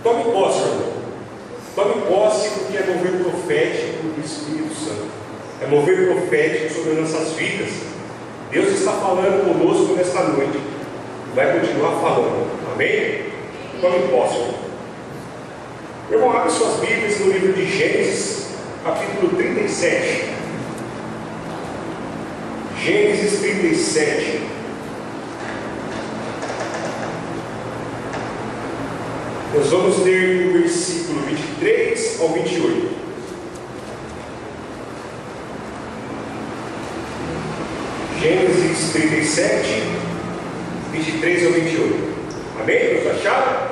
Tome posse, meu irmão. Tome posse, porque é mover profético do Espírito Santo. É mover profético sobre nossas vidas. Deus está falando conosco nesta noite. Vai continuar falando. Amém? Tome posse, meu irmão. Meu irmão, abre suas Bíblias no livro de Gênesis, capítulo 37. Gênesis 37. Nós vamos ler do versículo 23 ao 28. Gênesis 37, 23 ao 28. Amém? Todos acharam?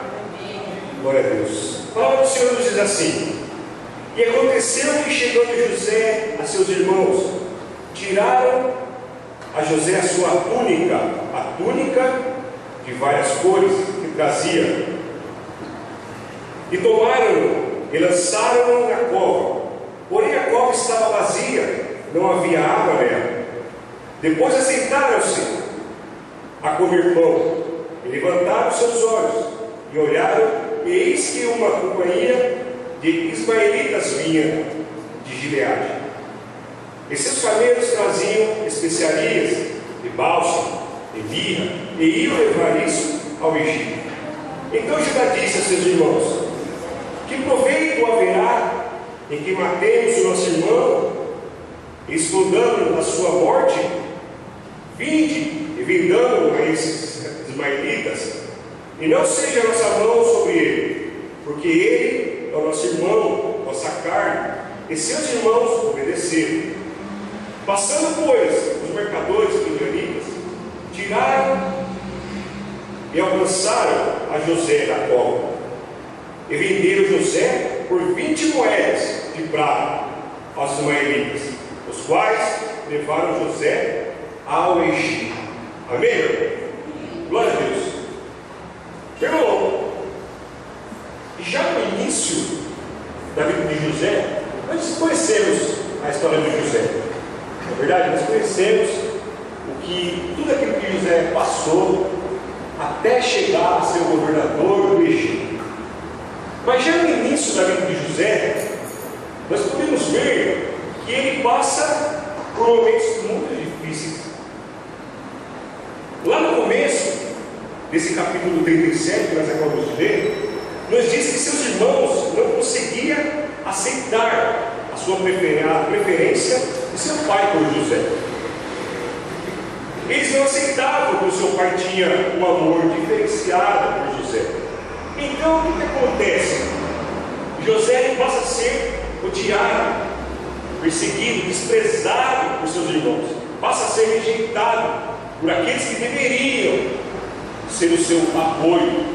Glória a Deus. A palavra do Senhor nos diz assim: E aconteceu que, chegando José a seus irmãos, tiraram a José a sua túnica, a túnica de várias cores que trazia, e tomaram-no e lançaram-no na cova. Porém a cova estava vazia, não havia água nela. Depois assentaram-se a comer pão, e levantaram seus olhos, e olharam, e eis que uma companhia de ismaelitas vinha de Gileade. E seus camelos traziam especiarias de bálsamo, de mirra, e iam levar isso ao Egito. Então Judá disse a seus irmãos: Que proveito haverá em que matemos o nosso irmão, escondamos a sua morte? Vinde e vendamo a esses ismaelitas, e não seja a nossa mão sobre ele, porque ele é o nosso irmão, nossa carne. E seus irmãos obedeceram. Passando, pois, os mercadores midianitas, tiraram e alcançaram a José da cova, e venderam José por 20 moedas de prata aos ismaelitas, os quais levaram José ao Egito. Amém? Glória a Deus. Irmão, já no início da vida de José, nós conhecemos a história de José. Na verdade, nós conhecemos tudo aquilo que José passou até chegar a ser o governador do Egito. Mas já no início da vida de José, nós podemos ver que ele passa por momentos muito difíceis. Lá no começo desse capítulo 37 que nós acabamos de ler, nos diz que seus irmãos não conseguiam aceitar a preferência de seu pai por José. Eles não aceitavam que o seu pai tinha um amor diferenciado por José. Então o que acontece? José passa a ser odiado, perseguido, desprezado por seus irmãos, passa a ser rejeitado por aqueles que deveriam ser o seu apoio,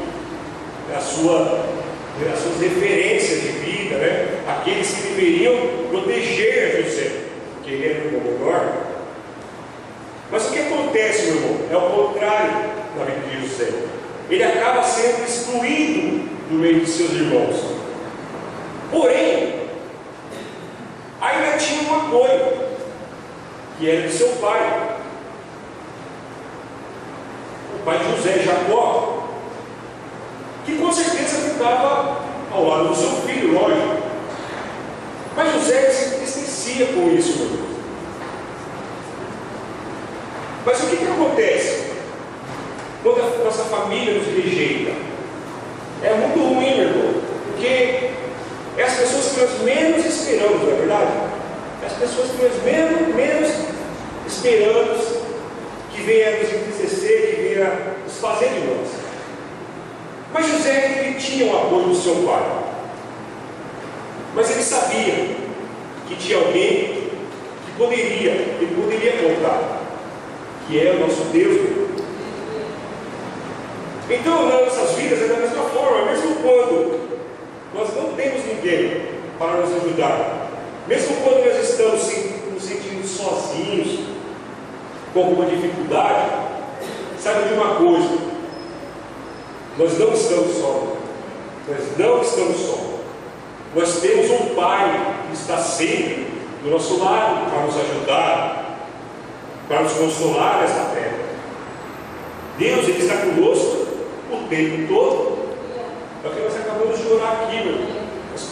as suas referências de vida, né? Aqueles que deveriam proteger José, porque ele era o irmão menor. Mas o que acontece, meu irmão? É o contrário na vida de José. Ele acaba sendo excluído do meio de seus irmãos. Porém, ainda tinha um apoio, que era de seu pai. O pai de José, Jacó, que com certeza ficava ao lado do seu filho, lógico. Mas José se entristecia com isso, meu Deus. Mas o que acontece quando a nossa família nos rejeita? É muito ruim, meu irmão, porque é as pessoas que nós menos esperamos, não é verdade? É as pessoas que nós menos esperamos que venha nos entristecer, que venha nos fazer de nós. Mas José, ele tinha o apoio do seu pai, mas ele sabia que tinha alguém que ele poderia contar, que é o nosso Deus. Então, nas nossas vidas é da mesma forma, mesmo quando nós não temos ninguém para nos ajudar, mesmo quando nós estamos nos sentindo sozinhos, com alguma dificuldade, saiba de uma coisa: nós não estamos sós. Nós não estamos sós. Nós temos um Pai que está sempre do nosso lado para nos ajudar, para nos consolar nessa terra. Deus, Ele está conosco o tempo todo. É o que nós acabamos de orar.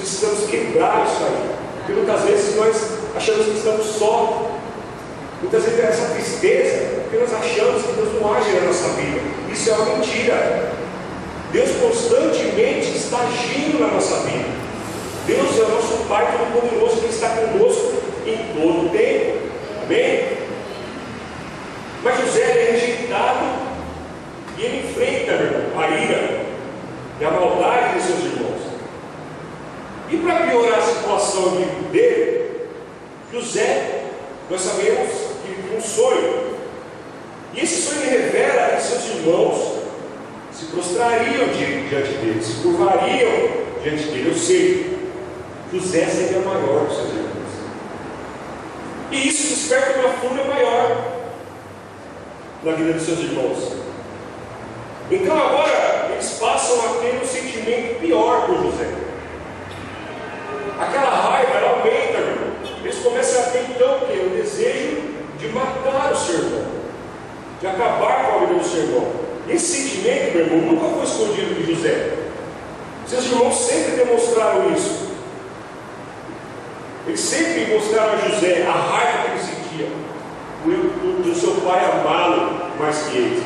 precisamos quebrar isso aí. Porque muitas vezes nós achamos que estamos só. Muitas vezes é essa tristeza, porque nós achamos que Deus não age na nossa vida. Isso é uma mentira. Deus constantemente está agindo na nossa vida. Deus é o nosso Pai Todo-Poderoso, que está conosco em todo o tempo. Amém? Mas José é rejeitado e ele enfrenta a ira e a maldade de seus irmãos. E para piorar a situação dele, José, nós sabemos que tem um sonho. E esse sonho revela que seus irmãos se prostrariam diante dele, se curvariam diante dele. Ou seja, José seria maior que seus irmãos. E isso desperta uma fúria maior na vida de seus irmãos. Então agora eles passam a ter um sentimento pior por José. Aquela raiva, ela aumenta, irmão. Eles começam a ter então o quê? O desejo de matar o seu irmão, de acabar com a vida do seu irmão. Esse sentimento, meu irmão, nunca foi escondido de José. Seus irmãos sempre demonstraram isso. Eles sempre mostraram a José a raiva que ele sentia do seu pai amá-lo mais que eles.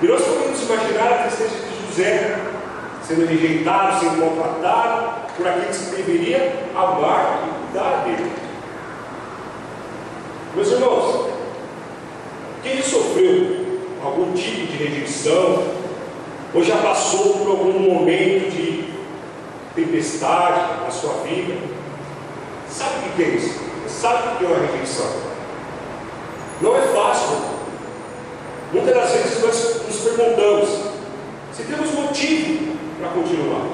E nós podemos imaginar a tristeza de José sendo rejeitado, sendo maltratado por aqueles que deveriam amar e cuidar dele. Meus irmãos, quem sofreu algum tipo de rejeição ou já passou por algum momento de tempestade na sua vida, sabe o que é isso? Sabe o que é uma rejeição? Não é fácil. Muitas das vezes nós nos perguntamos se temos motivo para continuar.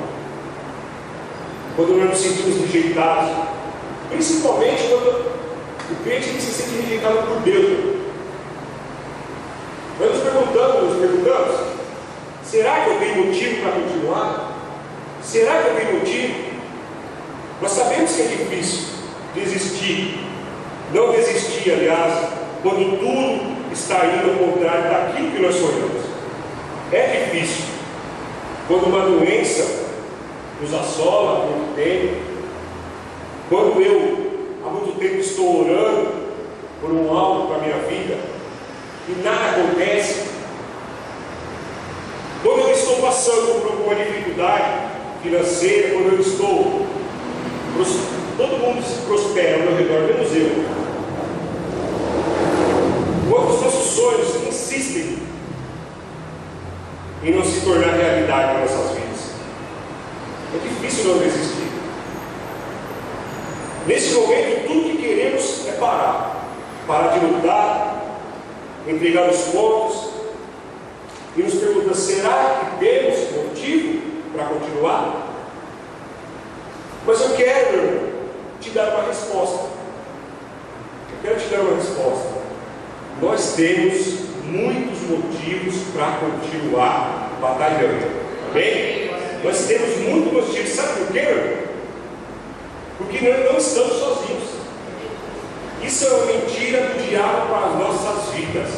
Quando nós nos sentimos rejeitados, principalmente quando o crente se sente rejeitado por Deus. Nós nos perguntamos, será que eu tenho motivo para continuar? Será que eu tenho motivo? Nós sabemos que é difícil desistir, não desistir, aliás, quando tudo está indo ao contrário daquilo que nós sonhamos. É difícil quando uma doença nos assola há muito tempo, quando eu há muito tempo estou orando por um algo para a minha vida e nada acontece, quando eu estou passando por uma dificuldade financeira, quando eu estou, todo mundo se prospera ao meu redor, menos eu. Quando os nossos sonhos insistem em não se tornar realidade nas nossas vidas, é difícil não desistir. Nesse momento, tudo que queremos é parar de lutar, entregar os pontos e nos perguntar: será que temos motivo para continuar? Mas eu quero te dar uma resposta. Nós temos muitos motivos para continuar batalhando. Amém? Nós temos muitos motivos. Sabe por quê? Porque nós não estamos sozinhos. Isso é uma mentira do diabo para as nossas vidas.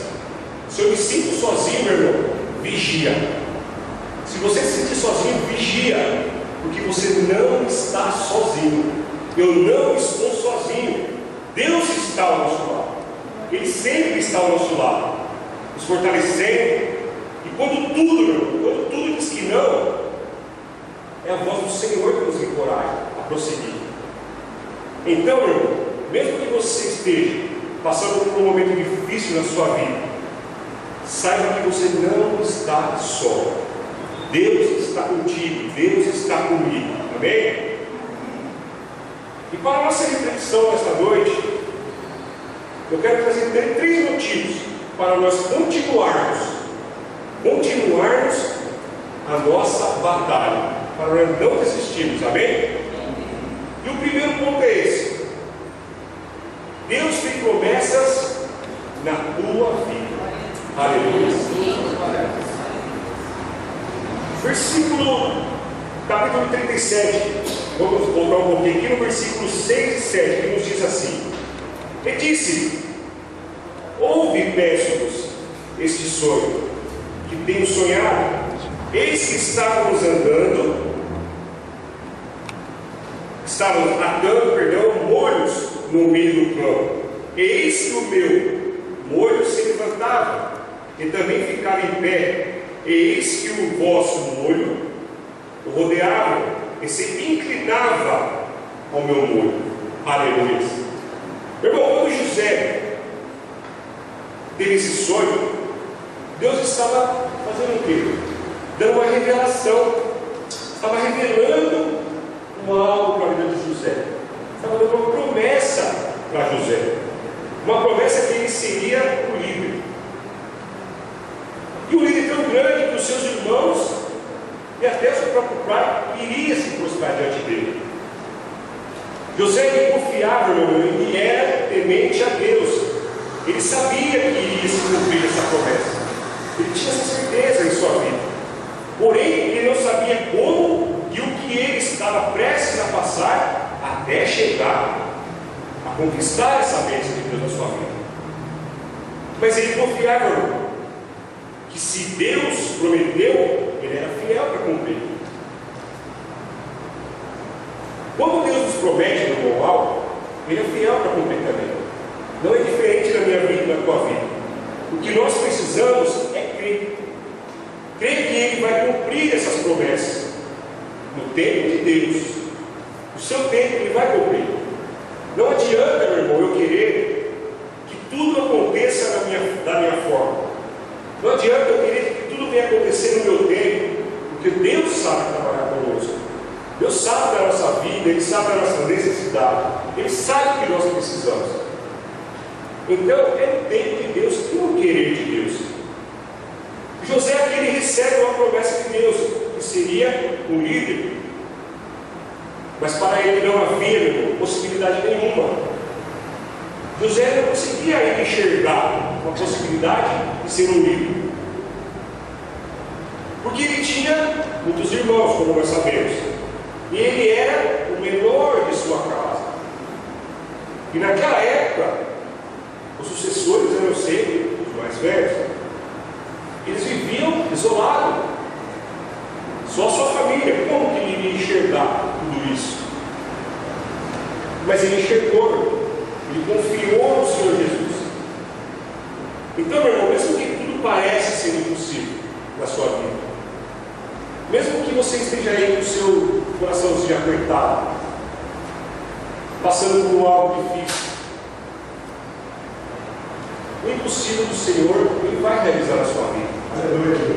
Se eu me sinto sozinho, meu irmão, vigia. Se você se sentir sozinho, vigia. Porque você não está sozinho. Eu não estou sozinho. Deus está ao nosso lado. Ele sempre está ao nosso lado, nos fortalecendo. E quando tudo diz que não, é a voz do Senhor que nos encoraja a prosseguir. Então, meu irmão, mesmo que você esteja passando por um momento difícil na sua vida, saiba que você não está só. Deus está contigo, Deus está comigo. Amém? E para a nossa reflexão nesta noite, eu quero trazer 3 motivos para nós continuarmos a nossa batalha, para nós não desistirmos. Amém? E o primeiro ponto é esse: Deus tem promessas na tua vida. Aleluia. Capítulo 37, vamos voltar um pouquinho aqui no versículo 6 e 7, que nos diz assim: e disse: ouve, peço-vos, este sonho que tenho sonhado. Eis que estávamos andando estavam atando, molhos no meio do campo. Eis que o meu molho se levantava e também ficava em pé. Eis que o vosso molho o rodeava e se inclinava ao meu molho. Aleluia. Meu irmão, quando José teve esse sonho, Deus estava fazendo o quê? Dando uma revelação. Estava revelando algo para a vida de José. Estava dando uma promessa para José. Uma promessa que ele seria o líder. E um líder tão grande que os seus irmãos e até o seu próprio pai iria se prostrar diante dele. José, ele confiava, ele era temente a Deus. Ele sabia que iria se cumprir essa promessa. Ele tinha essa certeza em sua vida. Porém, ele não sabia como e o que ele estava prestes a passar até chegar a conquistar essa bênção de Deus na sua vida. Mas ele confiava, irmão, que se Deus prometeu, ele era fiel para cumprir. Quando Deus nos promete no algo, ele é fiel para cumprir também. Não é diferente da minha vida e da tua vida. O que nós precisamos é crer. Crer que Ele vai cumprir essas promessas. No tempo de Deus. No seu tempo Ele vai cumprir. Não adianta, meu irmão, eu querer que tudo aconteça da minha forma. Não adianta eu querer que tudo venha acontecer no meu tempo. Porque Deus sabe trabalhar conosco. Deus sabe da nossa vida, Ele sabe da nossa necessidade. Ele sabe o que nós precisamos. Então, é o tempo de Deus e o querer de Deus. José aqui, ele recebe uma promessa de Deus, que seria um líder. Mas para ele não havia possibilidade nenhuma. José não conseguia enxergar uma possibilidade de ser um líder. Porque ele tinha muitos irmãos, como nós sabemos. E ele era o menor de sua casa. E naquela época, os sucessores eram sempre os mais velhos. Eles viviam isolados. Só a sua família. Como que ele iria enxergar tudo isso? Mas ele enxergou. Ele confiou no Senhor Jesus. Então, meu irmão, mesmo que tudo pareça ser impossível na sua vida, mesmo que você esteja aí com o seu coraçãozinho apertado, passando por algo difícil, o impossível do Senhor, Ele vai realizar na sua vida. Aleluia.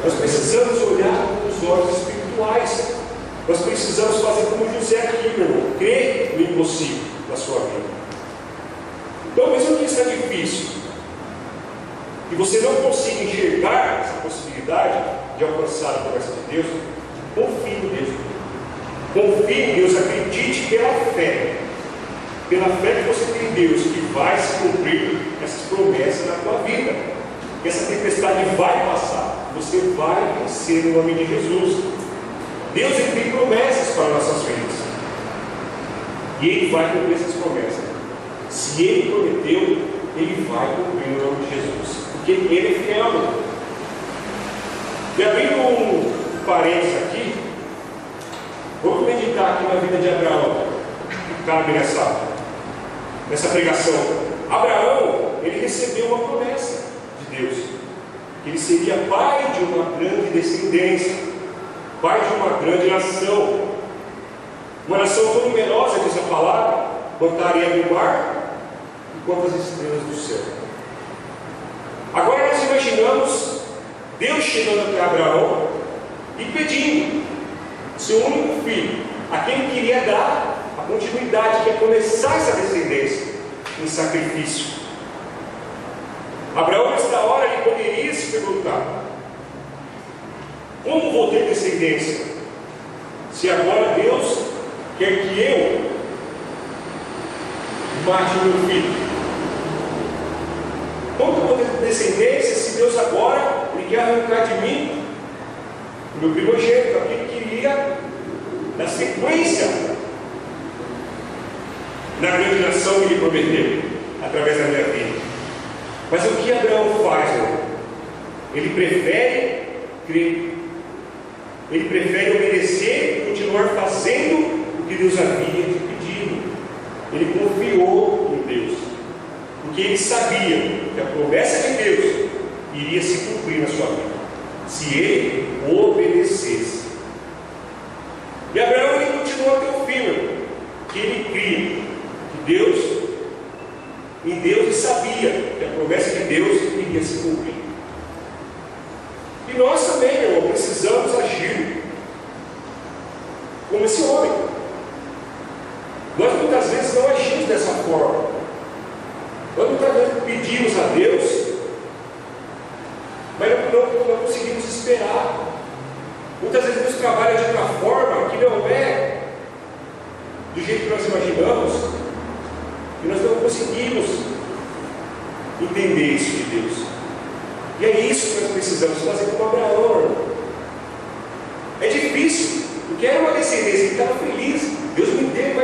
Nós precisamos olhar com os olhos espirituais. Nós precisamos fazer como José aqui, meu irmão, crer no impossível da sua vida. Então, mesmo que está difícil, e você não consiga enxergar essa possibilidade de alcançar a promessa de Deus, confie em Deus. Confie em Deus, acredite pela fé. Pela fé que você tem em Deus, que vai se cumprir essas promessas na tua vida. Que essa tempestade vai passar. Você vai vencer no nome de Jesus. Deus, Ele tem promessas para nossas vidas. E Ele vai cumprir essas promessas. Se Ele prometeu, Ele vai cumprir no nome de Jesus. Porque Ele é fiel. E abrindo um parênteses aqui, vamos meditar aqui na vida de Abraão, que cabe nessa pregação. Abraão, ele recebeu uma promessa de Deus, que ele seria pai de uma grande descendência, pai de uma grande nação, uma nação tão numerosa, diz a palavra, quanto a areia do mar e quanto as estrelas do céu. Agora nós imaginamos Deus chegando até Abraão e pedindo seu único filho, a quem ele queria dar a continuidade, que é começar essa descendência em sacrifício. Abraão, nesta hora, ele poderia se perguntar: como vou ter descendência, se agora Deus quer que eu mate o meu filho? Como que eu vou ter descendência se Deus agora ele quer arrancar de mim o meu primogênito, aquele que queria dar sequência na grande nação que Ele prometeu através da minha vida? Mas o que Abraão faz, irmão? Ele prefere crer, ele prefere obedecer e continuar fazendo o que Deus havia te pedido. Ele confiou em Deus, porque ele sabia que a promessa de Deus iria se cumprir na sua vida, se ele obedecesse. E Abraão, ele continuou até o fim, que ele cria que em Deus ele sabia que a promessa de Deus iria se cumprir. E nós também, meu irmão, precisamos agir como esse homem. Nós muitas vezes não agimos dessa forma. Nós muitas vezes pedimos a Deus, mas não conseguimos esperar. Muitas vezes Deus trabalha de outra forma que não é do jeito que nós imaginamos, e nós não conseguimos entender isso de Deus. E é isso que nós precisamos fazer como Abraão. É difícil, porque era uma descendência, ele estava feliz. Deus me deu,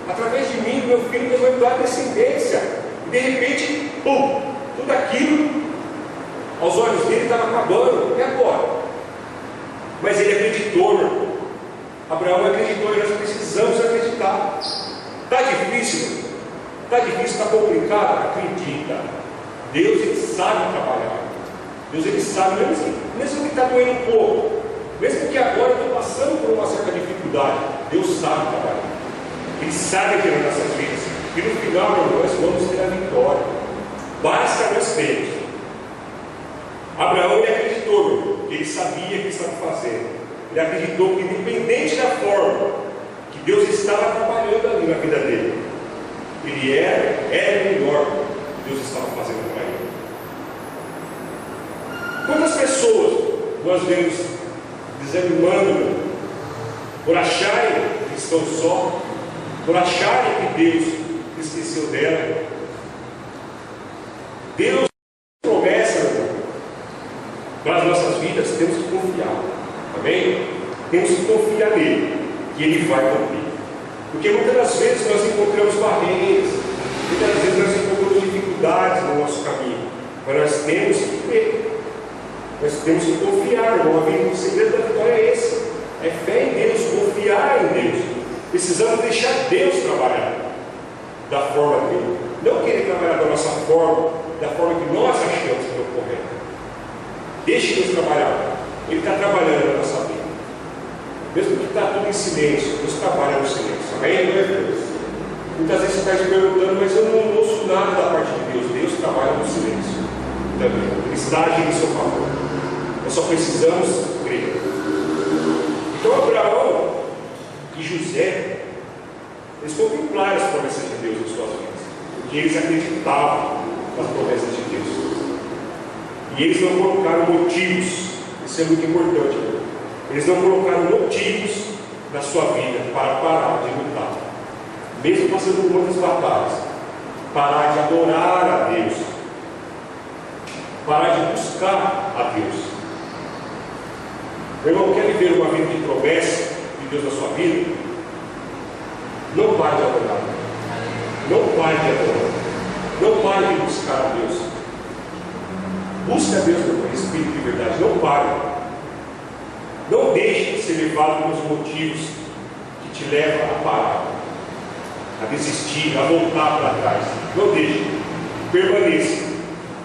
através de mim, meu filho, Deus vai me dar descendência. E de repente, pum, tudo aquilo aos olhos dele estava acabando. E agora? Mas ele acreditou, meu irmão. Abraão acreditou, e nós precisamos acreditar. Está difícil? Está difícil, está complicado? Acredita. Deus, ele sabe trabalhar. Deus, ele sabe, mesmo que está doendo um pouco, mesmo que agora eu estou passando por uma certa dificuldade, Deus sabe trabalhar. Ele sabe aquilo nas nossas vidas. E no final, meu irmão, nós vamos ter a vitória. Basta nós termos. Abraão, ele acreditou, meu irmão, que ele sabia o que estava fazendo. Ele acreditou que, independente da forma que Deus estava trabalhando ali na vida dele, ele era melhor que Deus estava fazendo para ele. Quantas pessoas nós vemos desanimando por acharem que estão só, por acharem que Deus esqueceu dela? Deus promessa, irmão, para as nossas vidas, temos que confiar. Amém? Temos que confiar nele, que ele vai cumprir. Porque muitas das vezes nós encontramos barreiras, muitas vezes nós encontramos dificuldades no nosso caminho, mas nós temos que crer. Nós temos que confiar, irmão. O segredo da vitória é esse: é fé em Deus, confiar em Deus. Precisamos deixar Deus trabalhar da forma dele, não querer trabalhar da nossa forma, da forma que nós achamos que é o correto. Deixe Deus trabalhar. Ele está trabalhando na nossa vida. Mesmo que está tudo em silêncio, Deus trabalha no silêncio. Amém? Muitas vezes você está se perguntando, mas eu não ouço nada da parte de Deus. Deus trabalha no silêncio também. Ele está agindo em seu favor. Nós só precisamos crer. Então Abraão e José, eles contemplaram as promessas de Deus em suas vidas, porque eles acreditavam nas promessas de Deus. E eles não colocaram motivos. Isso é muito importante. Eles não colocaram motivos na sua vida para parar de lutar, mesmo passando por muitas batalhas. Parar de adorar a Deus, parar de buscar a Deus. Meu irmão, quer viver uma vida de promessa de Deus na sua vida? Não pare de adorar, não pare de adorar, não pare de buscar a Deus. Busque a Deus com espírito de verdade, não pare. Não deixe de ser levado pelos motivos que te levam a parar, a desistir, a voltar para trás. Não deixe, permaneça.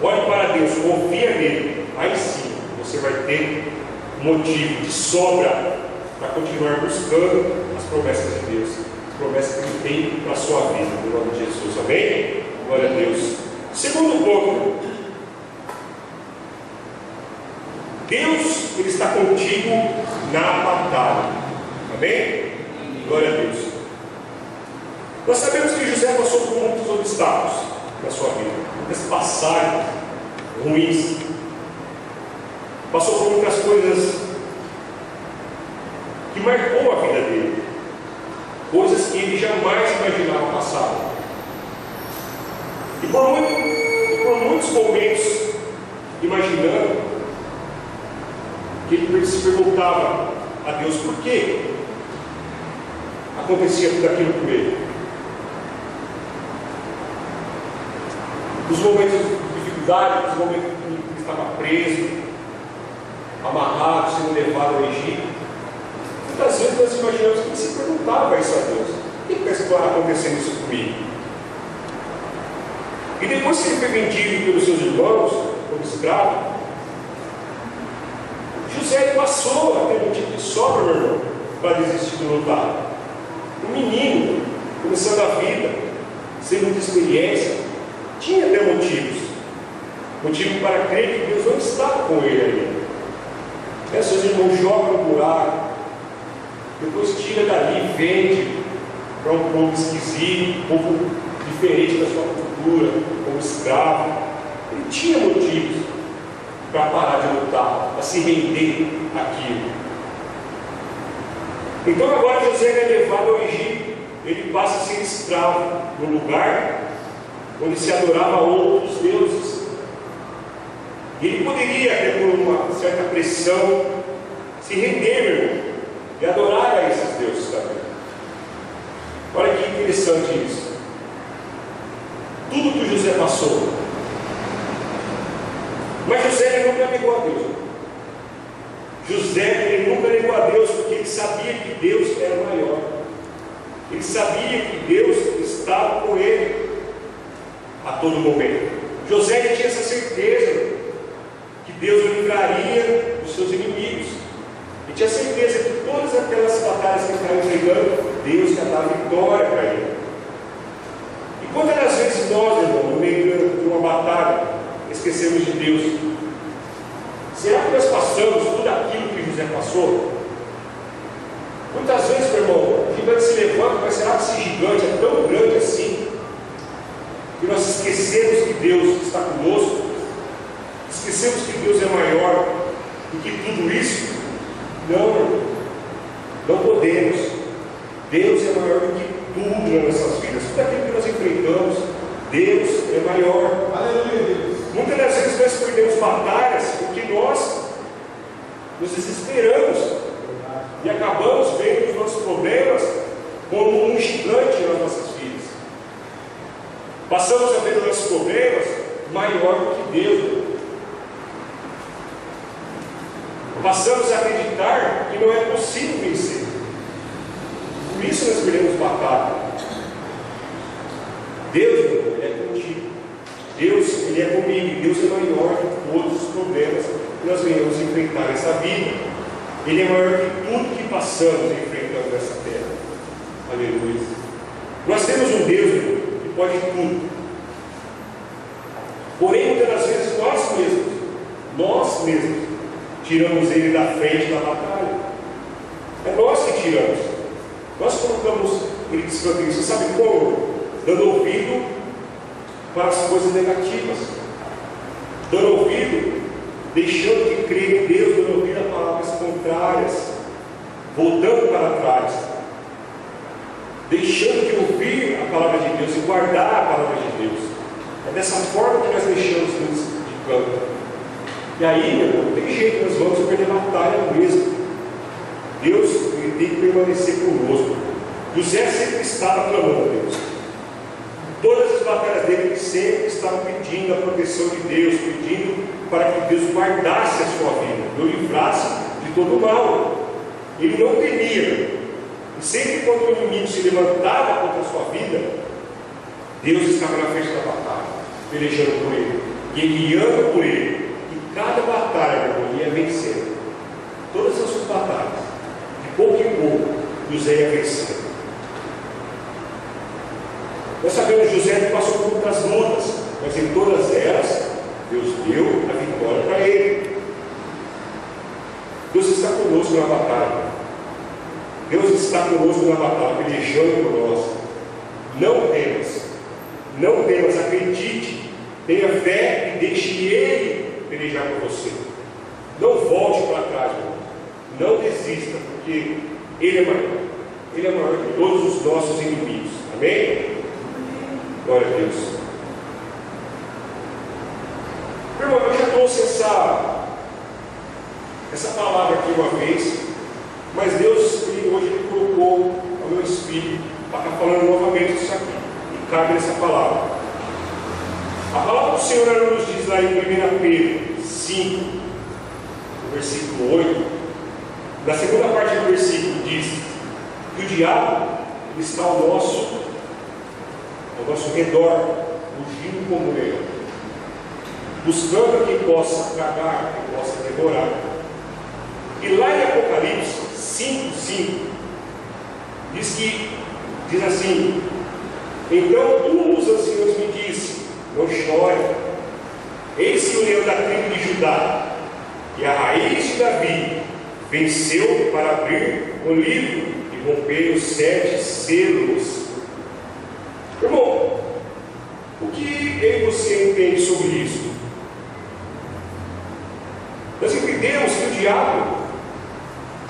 Olhe para Deus, confia nele. Aí sim você vai ter motivo de sobra para continuar buscando as promessas de Deus, as promessas que Ele tem para a sua vida, no nome de Jesus. Amém? Glória a Deus. Segundo ponto, Deus, Ele está contigo na batalha. Amém? Glória a Deus. Nós sabemos que José passou por muitos obstáculos na sua vida, muitas passagens ruins, passou por muitas coisas que marcou a vida dele, coisas que ele jamais imaginava passar. E por muitos momentos, imaginando, que ele se perguntava a Deus por que acontecia tudo aquilo com ele. Nos momentos de dificuldade, nos momentos que ele estava preso, amarrado, sendo levado ao Egito, muitas vezes vezes imaginamos que ele se perguntava isso a Deus: por que está acontecendo isso comigo? E depois que ele foi vendido pelos seus irmãos, como escravo, José passou a ter um tipo de sobra, meu irmão, para desistir do lutar. Um menino, começando a vida, sem muita experiência, tinha até motivo para crer que Deus não estava com ele ainda. Seus irmãos jogam no buraco, depois tira dali, vende para um povo esquisito, um povo diferente da sua cultura, como escravo. Ele tinha motivos para parar de lutar, para se render àquilo. Então agora José é levado ao Egito. Ele passa a ser escravo no lugar onde se adorava outros deuses. E ele poderia, até por uma certa pressão, se render, meu irmão, e adorar a esses deuses também. Olha que interessante isso. Tudo que José passou. Mas José ele nunca negou a Deus. José ele nunca negou a Deus, porque ele sabia que Deus era maior. Ele sabia que Deus estava com ele a todo momento. José ele tinha essa certeza que Deus o livraria dos seus inimigos. Ele tinha certeza que todas aquelas batalhas que ele estava enfrentando, Deus ia dar vitória para ele. E quantas vezes nós, irmão, no meio de uma batalha, esquecemos de Deus? Será que nós passamos tudo aquilo que José passou? Muitas vezes, meu irmão, o gigante se levanta, mas será que esse gigante é tão grande assim? Que nós esquecemos que Deus está conosco? Esquecemos que Deus é maior do que tudo isso? Não, irmão. Não podemos. Deus é maior do que tudo nas nossas vidas. Tudo aquilo que nós enfrentamos, Deus é maior. Aleluia, Deus. Muitas das vezes nós perdemos batalhas porque nós nos desesperamos e acabamos vendo os nossos problemas como um gigante nas nossas vidas. Passamos a ver os nossos problemas maior do que Deus. Passamos a acreditar que não é possível vencer. Por isso nós perdemos batalha. Deus, meu irmão, Ele é contigo. Deus, Ele é comigo. Deus é maior que todos os problemas que nós venhamos enfrentar nessa vida. Ele é maior que tudo que passamos enfrentando nessa terra. Aleluia. Nós temos um Deus, meu irmão, que pode tudo. Porém, muitas das vezes nós mesmos, tiramos Ele da frente da batalha. É nós que tiramos. Nós colocamos Ele de escanteio. Você sabe como? Dando ouvido para as coisas negativas. Dando ouvido, deixando de crer em Deus, dando ouvido a palavras contrárias. Voltando para trás. Deixando de ouvir a palavra de Deus e guardar a palavra de Deus. É dessa forma que nós deixamos Deus de canto. E aí, meu irmão, não tem jeito, nós vamos perder batalha mesmo. Deus, Ele tem que permanecer conosco. José sempre estava clamando a Deus. Todas as batalhas dele, ele sempre estava pedindo a proteção de Deus, pedindo para que Deus guardasse a sua vida, o livrasse de todo o mal. Ele não temia. E sempre quando o inimigo se levantava contra a sua vida, Deus estava na frente da batalha, pelejando por ele, e ele guiando por ele. Cada batalha, ele ia vencer. Todas as suas batalhas, de pouco em pouco, José ia vencer. Nós sabemos que José passou por muitas lutas, mas em todas elas, Deus deu a vitória para ele. Deus está conosco na batalha. Deus está conosco na batalha, pelejando por nós. Não temas, acredite, tenha fé e deixe Ele pelejar por você. Não volte para trás, meu irmão. Não desista, porque Ele é maior. Ele é maior que todos os nossos inimigos. Amém? Glória a Deus. Meu irmão, eu já trouxe essa palavra aqui uma vez, mas Deus hoje Ele colocou ao meu espírito para estar falando novamente isso aqui. E cabe nessa palavra. A palavra do Senhor nos diz lá em 1 Pedro 5, no versículo 8, na segunda parte do versículo diz: diabo está ao nosso redor, rugindo como leão, buscando quem possa tragar, quem possa devorar. E lá em Apocalipse 5:5 diz assim: então um dos anciãos me disse, não chore, eis que o leão da tribo de Judá e a raiz de Davi venceu para abrir o livro e romper os 7 selos. Irmão, o que eu e você entende sobre isso? Nós entendemos que o diabo,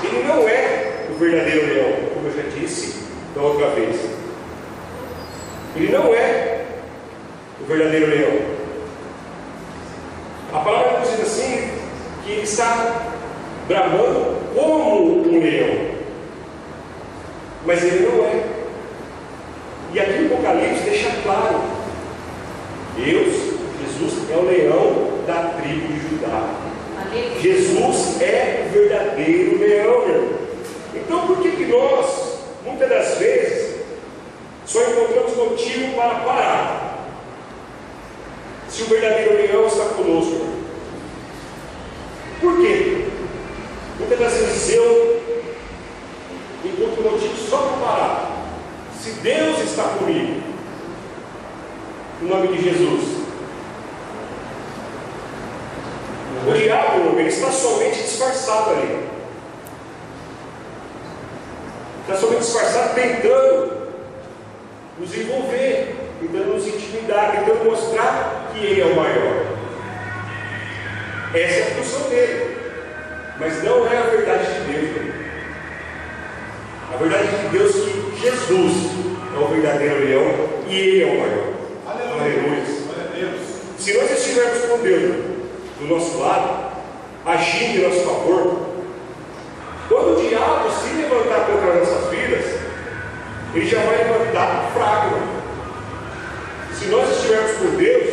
ele não é o verdadeiro leão, como eu já disse da outra vez. Ele não é o verdadeiro leão. A palavra nos diz assim, que ele está bramando como um leão, mas ele não é. E aqui o Apocalipse deixa claro: Deus, Jesus, é o leão da tribo de Judá. Jesus é o verdadeiro leão, meu irmão. Então por que nós, muitas das vezes, só encontramos motivo para parar, se o verdadeiro leão está conosco? Por quê? Muitas das vezes eu encontro motivo só para parar. Se Deus está comigo, em nome de Jesus, o diabo, ele está somente disfarçado ali. Está somente disfarçado, tentando nos envolver, tentando nos intimidar, tentando mostrar que ele é o maior. Essa é a função dele, mas não é a verdade de Deus. A verdade de Deus é que Jesus é o verdadeiro leão e ele é o maior. Aleluia. Se nós estivermos com Deus do nosso lado, agindo em nosso favor, quando o diabo se levantar contra nossas vidas, ele já vai levantar fraco. Se nós estivermos por Deus,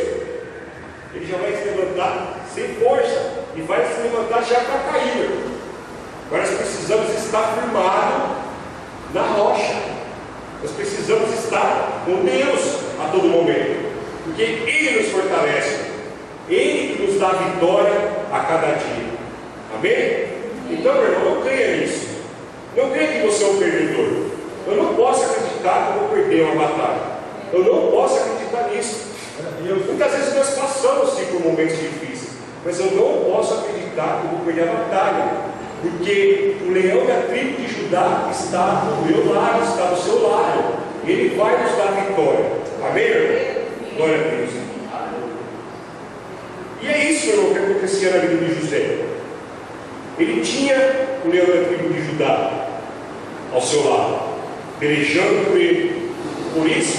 ele já vai se levantar sem força e vai se levantar já para cair. Mas nós precisamos estar firmados na rocha. Nós precisamos estar com Deus a todo momento, porque Ele nos fortalece, Ele que nos dá vitória a cada dia. Amém? Então, meu irmão, não creia nisso. Não creia que você é um perdedor. Eu não posso acreditar que eu vou perder uma batalha. Eu não posso acreditar nisso. Muitas vezes nós passamos sim por momentos difíceis, mas eu não posso acreditar que eu vou perder a batalha, porque o leão da tribo de Judá está do meu lado, está do seu lado. Ele vai nos dar vitória. Amém, meu irmão? Glória a Deus. E é isso, meu irmão, que acontecia na vida de José. Ele tinha o leão da tribo de Judá ao seu lado, pelejando por ele. Por isso,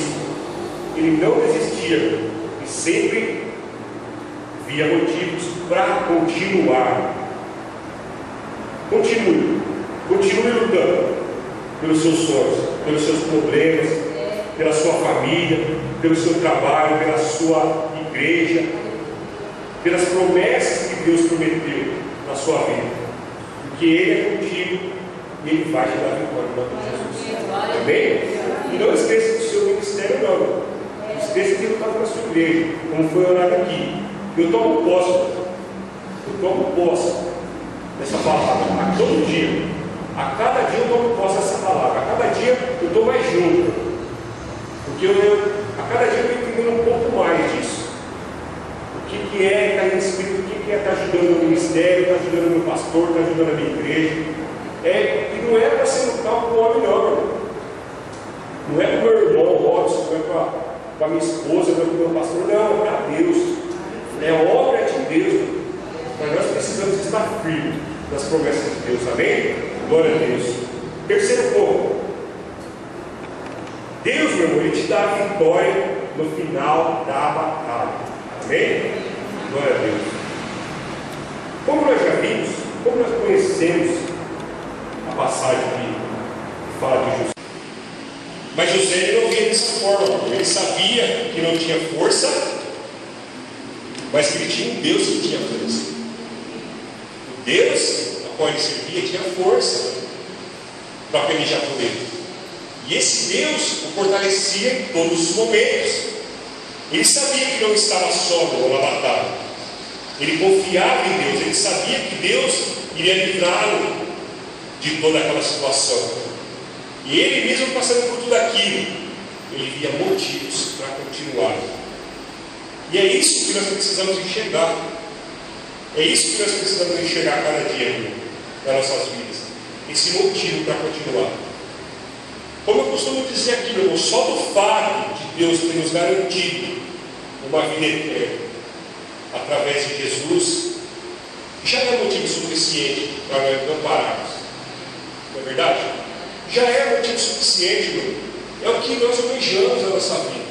ele não desistia e sempre via motivos para continuar. Continue lutando pelos seus sonhos, pelos seus problemas, pela sua família, pelo seu trabalho, pela sua igreja, pelas promessas que Deus prometeu na sua vida, porque Ele é contigo e Ele vai te dar vitória em nome de Jesus. Amém? E não esqueça do seu ministério, não. Não esqueça de lutar pela sua igreja, como foi orado aqui. Eu tomo posse dessa palavra a todo dia. A cada dia eu tomo posse dessa palavra. A cada dia eu estou mais junto, porque a cada dia eu estou entendendo um pouco mais disso. O que é estar em espírito, o que é estar ajudando o ministério, estar ajudando o meu pastor, estar ajudando a minha igreja. E não é para ser lutar com o homem, não. Não é para o meu irmão Robson, não é para a minha esposa, não é para o meu pastor, não, é para Deus. É obra de Deus. Mas nós precisamos estar firmes nas promessas de Deus. Amém? Glória a Deus. Terceiro ponto. Deus, meu irmão, Ele te dá a vitória no final da batalha. Amém? Glória a Deus. Como nós já vimos, como nós conhecemos a passagem que fala de José. Mas José ele não via dessa forma. Ele sabia que não tinha força, mas que ele tinha um Deus que tinha força. O Deus a qual ele servia tinha força para pelejar por ele. E esse Deus o fortalecia em todos os momentos. Ele sabia que não estava só na batalha. Ele confiava em Deus. Ele sabia que Deus iria livrá-lo de toda aquela situação. E ele mesmo passando por tudo aquilo, ele via motivos para continuar. E é isso que nós precisamos enxergar. É isso que nós precisamos enxergar cada dia nas nossas vidas. Esse motivo para continuar. Como eu costumo dizer aqui, meu irmão, só do fato de Deus ter nos garantido uma vida eterna através de Jesus, já é motivo suficiente para nós não pararmos. Não é verdade? Já é motivo suficiente, meu irmão. É o que nós almejamos na nossa vida.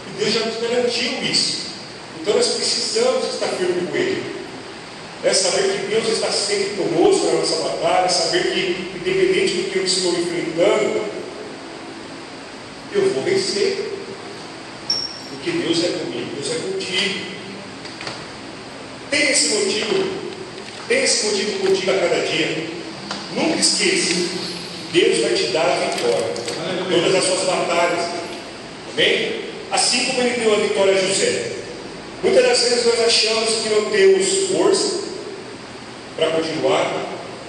E Deus já nos garantiu isso. Então nós precisamos estar firmes com Ele. É saber que Deus está sempre conosco na nossa batalha, saber que, independente do que eu estou enfrentando, eu vou vencer. Porque Deus é comigo, Deus é contigo. Tem esse motivo contigo a cada dia. Nunca esqueça, Deus vai te dar a vitória em todas as suas batalhas. Amém? Assim como Ele deu a vitória a José. Muitas das vezes nós achamos que não temos força para continuar,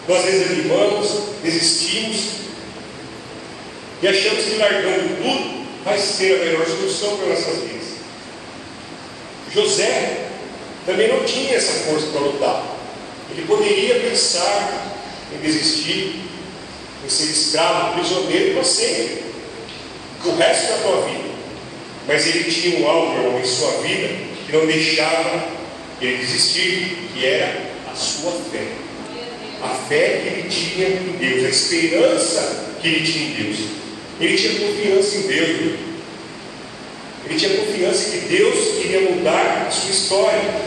nós desanimamos, desistimos e achamos que largando tudo vai ser a melhor solução para nossas vidas. José também não tinha essa força para lutar. Ele poderia pensar em desistir, em ser escravo, prisioneiro para sempre, o resto da tua vida. Mas ele tinha um algo em sua vida que não deixava ele desistir, que era a sua fé. A fé que ele tinha em Deus, a esperança que ele tinha em Deus. Ele tinha confiança em Deus. Ele tinha confiança que Deus queria mudar a sua história.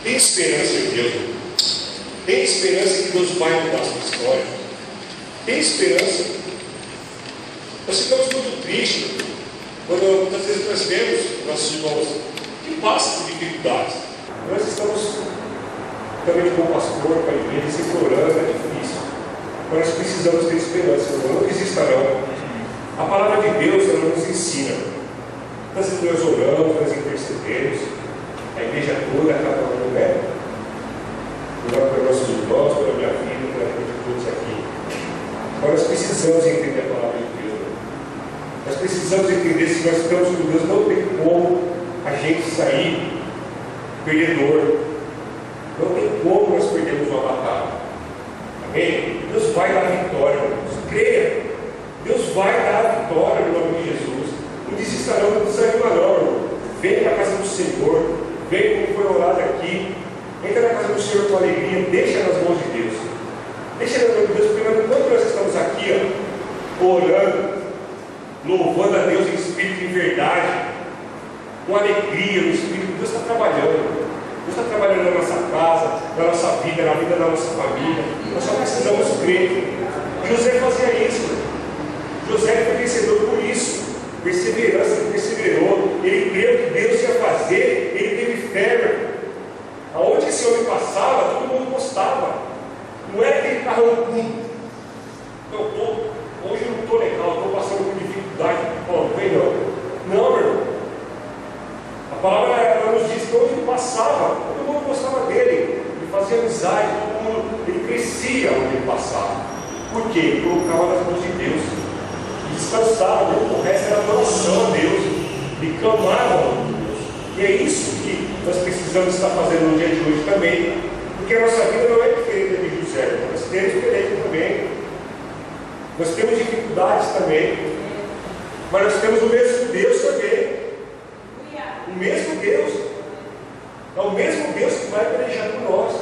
Tem esperança em Deus. Tem esperança que Deus vai mudar a sua história. Tem esperança. Nós ficamos muito tristes quando muitas vezes nós vemos nossos irmãos que passam por dificuldades. Nós estamos também com o pastor, com a igreja, se implorando, é difícil. Mas nós precisamos ter esperança, não desista não. A palavra de Deus, ela nos ensina. Nós oramos, nós intercedemos, a igreja toda, cada um, né? Orando pelos nossos irmãos, pela minha vida, pela vida de todos aqui. Mas nós precisamos entender a palavra de Deus. Nós precisamos entender, se nós estamos com Deus, não tem como a gente sair perdedor. Não tem como nós perdermos uma batalha. Amém? Deus vai dar a vitória, irmãos. Creia. Deus vai dar a vitória no nome de Jesus. Não desista não, não desanima não, irmão. Venha na casa do Senhor. Venha como foi orado aqui. Entra na casa do Senhor com alegria. Deixa nas mãos de Deus. Deixa nas mãos de Deus. Porque enquanto nós estamos aqui, orando, louvando a Deus em espírito e em verdade, com alegria no Espírito, Deus está trabalhando. Deus está trabalhando na nossa casa, na nossa vida, na vida da nossa família. Nós só precisamos crer. José fazia isso. José foi vencedor por isso. Perseverança, ele perseverou. Ele creu que Deus ia fazer. Ele teve fé. Aonde esse homem passava, todo mundo gostava. Não era aquele carrão pum. Hoje eu não estou legal, estou passando por dificuldade. Não vem não. Não, meu irmão. A palavra ela nos diz que onde ele passava, todo mundo gostava dele, ele fazia amizade, todo mundo, ele crescia onde ele passava. Por quê? Ele colocava nas mãos de Deus, ele descansava, o resto era adoração a Deus, ele clamava ao nome de Deus. E é isso que nós precisamos estar fazendo no dia de hoje também, porque a nossa vida não é diferente da de José, nós temos diferente também, nós temos dificuldades também, mas nós temos o mesmo Deus também. O mesmo Deus, é o mesmo Deus que vai pelejar por nós.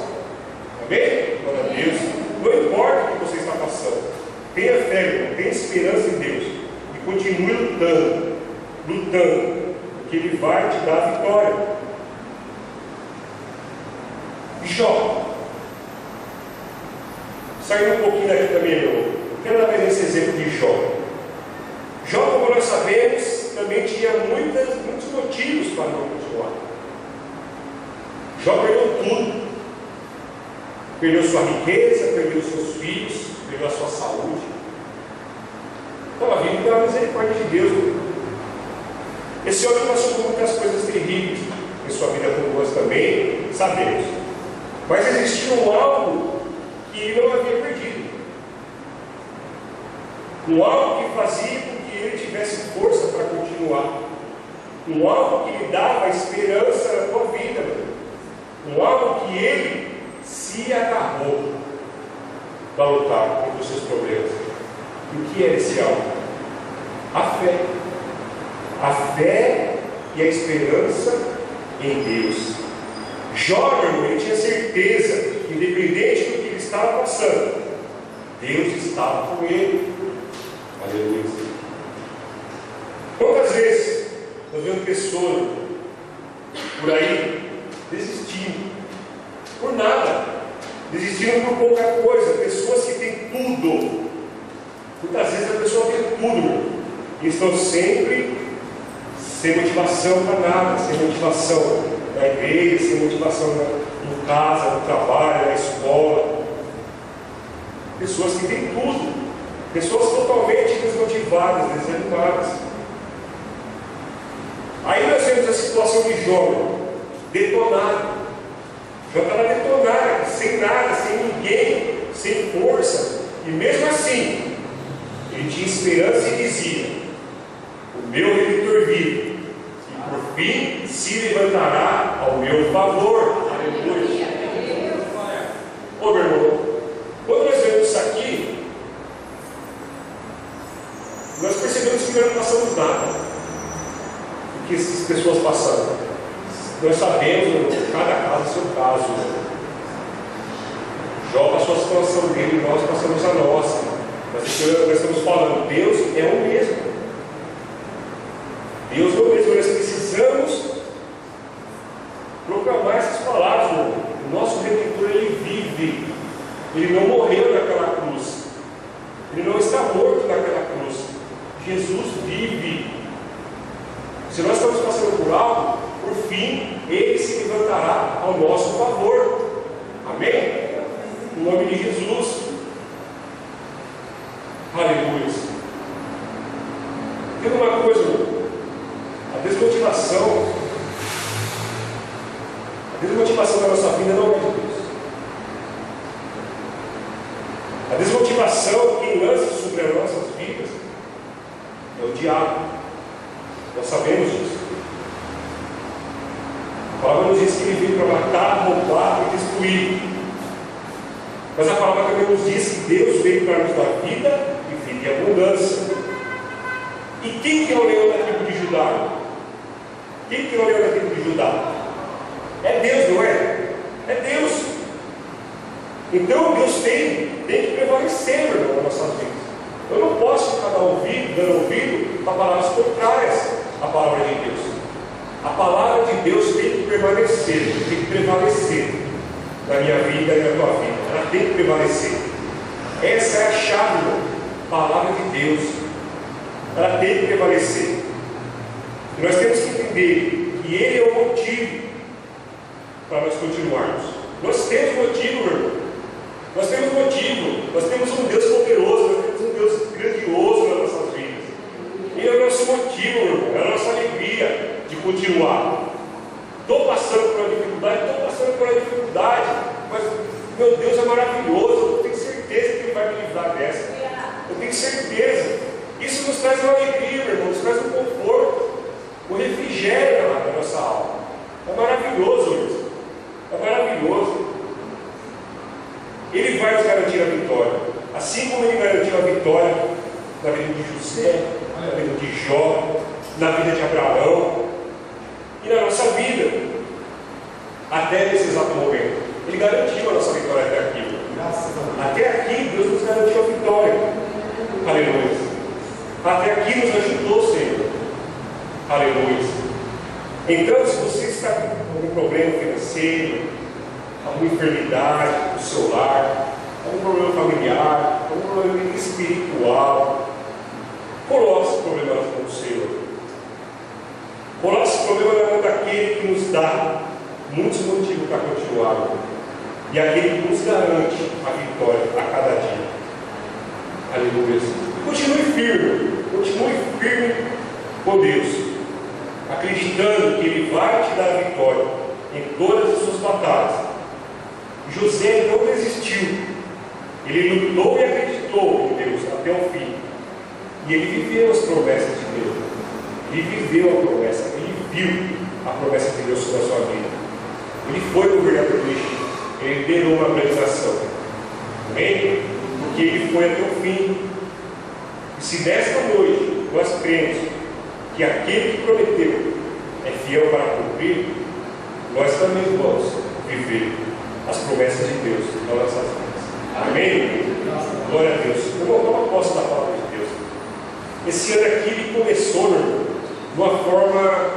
Amém? Glória a Deus. Não importa o que você está passando, tenha fé, irmão, tenha esperança em Deus e continue lutando, porque Ele vai te dar a vitória. E Jó, saindo um pouquinho daqui também, meu, quero dar mais esse exemplo de Jó. Jó, como nós sabemos, também tinha muitos motivos para não continuar. Jó perdeu tudo. Perdeu sua riqueza, perdeu seus filhos, perdeu a sua saúde. vive pela misericórdia de Deus. Esse homem passou por muitas coisas terríveis em sua vida, como nós também sabemos. Mas existia algo que ele não havia perdido. Algo que fazia com que ele tivesse força para continuar. Algo que lhe dava esperança na tua vida. Algo que ele se agarrou para lutar contra os seus problemas. E o que é esse algo? A fé. A fé e a esperança em Deus. Jó, meu irmão, ele tinha certeza que, independente do que ele estava passando, Deus estava com ele. Aleluia. Quantas vezes nós vemos pessoas por aí desistindo por nada, desistindo por pouca coisa, pessoas que têm tudo. Muitas vezes a pessoa tem tudo e estão sempre sem motivação para nada, sem motivação na igreja, sem motivação em casa, no trabalho, na escola. Pessoas que têm tudo, pessoas totalmente desmotivadas, desanimadas. Aí nós vemos a situação de Jó, detonado. Jó estava detonado, sem nada, sem ninguém, sem força. E mesmo assim, ele tinha esperança e dizia: o meu Redentor vive, e por fim se levantará ao meu favor. Aleluia. Ô meu irmão, quando nós vemos isso aqui, nós percebemos que nós não passamos nada do que essas pessoas passaram. Nós sabemos, cada caso é seu caso. Jó passou a situação dele, nós passamos a nossa. Mas nós estamos falando, Deus é o mesmo. Deus é o mesmo. Nós precisamos proclamar essas palavras. O nosso Redentor, ele vive. Ele não morreu naquela cruz. Ele não está morto naquela cruz. Jesus vive. Se nós estamos passando por algo, por fim, ele se levantará ao nosso favor. Amém? Em nome de Jesus. Aleluia. Tem uma coisa, a desmotivação da nossa vida não é de Deus. A desmotivação que lança sobre as nossas vidas é o diabo. Nós sabemos disso. A palavra nos diz que ele veio para matar, roubar e destruir. Mas a palavra também nos diz que Deus veio para nos dar vida e vida em abundância. E quem que é o leão da tribo de Judá? Quem que é o leão da tribo de Judá? É Deus, não é? É Deus. Então Deus tem que prevalecer, meu irmão, nas nossas vidas. Eu não posso ficar dando ouvido para palavras contrárias à palavra de Deus. A palavra de Deus tem que permanecer, tem que prevalecer na minha vida e na tua vida. Ela tem que prevalecer. Essa é a chave, irmão. Palavra de Deus. Ela tem que prevalecer. E nós temos que entender que Ele é o motivo para nós continuarmos. Nós temos motivo, meu irmão. Nós temos motivo. Nós temos um Deus poderoso. Nós temos um Deus grandioso nas nossas vidas. Ele é o nosso motivo, meu irmão. É a nossa alegria de continuar. Estou passando por uma dificuldade, mas meu Deus é maravilhoso. Eu tenho certeza que Ele vai me livrar dessa. Eu tenho certeza. Isso nos traz uma alegria, meu irmão. Nos traz um conforto, um refrigério na nossa alma. É maravilhoso isso. É maravilhoso. Ele vai nos garantir a vitória. Assim como Ele garantiu a vitória na vida de José, na vida de Jó, na vida de Abraão e na nossa vida. Até nesse exato momento. Ele garantiu a nossa vitória até aqui. Até aqui Deus nos garantiu a vitória. Aleluia. Até aqui nos ajudou, Senhor. Aleluia. Então, se você está com algum problema financeiro, alguma enfermidade no seu lar, algum problema familiar, algum problema espiritual, coloque esse problema na mão do Senhor. Coloque esse problema na mão daquele que nos dá muitos motivos para continuar, e aquele que nos garante a vitória a cada dia. Aleluia. Continue firme com Deus, acreditando que Ele vai te dar a vitória em todas as suas batalhas. José não desistiu, ele lutou e acreditou em Deus até o fim, e ele viveu as promessas de Deus, ele viveu a promessa, ele viu a promessa de Deus sobre a sua vida. Ele foi governador do Egito, ele liderou uma organização, amém? Porque ele foi até o fim. E se nesta noite nós cremos que aquele que prometeu é fiel para cumprir, nós também vamos viver as promessas de Deus nas nossas vidas. Amém? Glória a Deus. Eu vou tomar posse da palavra de Deus. Esse ano aqui ele começou, meu irmão, de uma forma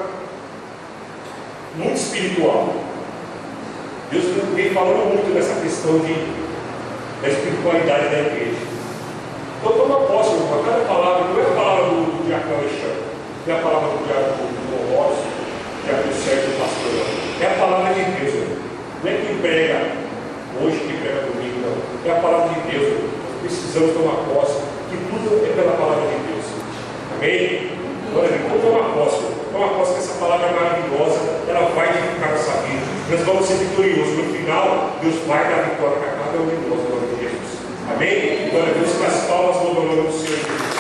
muito espiritual. Deus vem falando muito dessa questão da espiritualidade da igreja. Então toma posse, irmão. Cada palavra não é a palavra do diácono Alexandre, não é a palavra do diácono Rossi, do diácono Sérgio, do pastor, não. É a palavra de Deus, irmão. Não é quem prega hoje, quem prega domingo, não. É a palavra de Deus, irmão. Nós precisamos tomar posse, que tudo é pela palavra de Deus. Amém? Agora, vamos tomar posse, irmão. Toma posse que essa palavra é maravilhosa, ela vai edificar nossa vida. Nós vamos ser vitoriosos. No final, Deus vai dar vitória para cada um de nós, em nome de Jesus. Amém? Glória a Deus, que as palmas do nome do Senhor Jesus.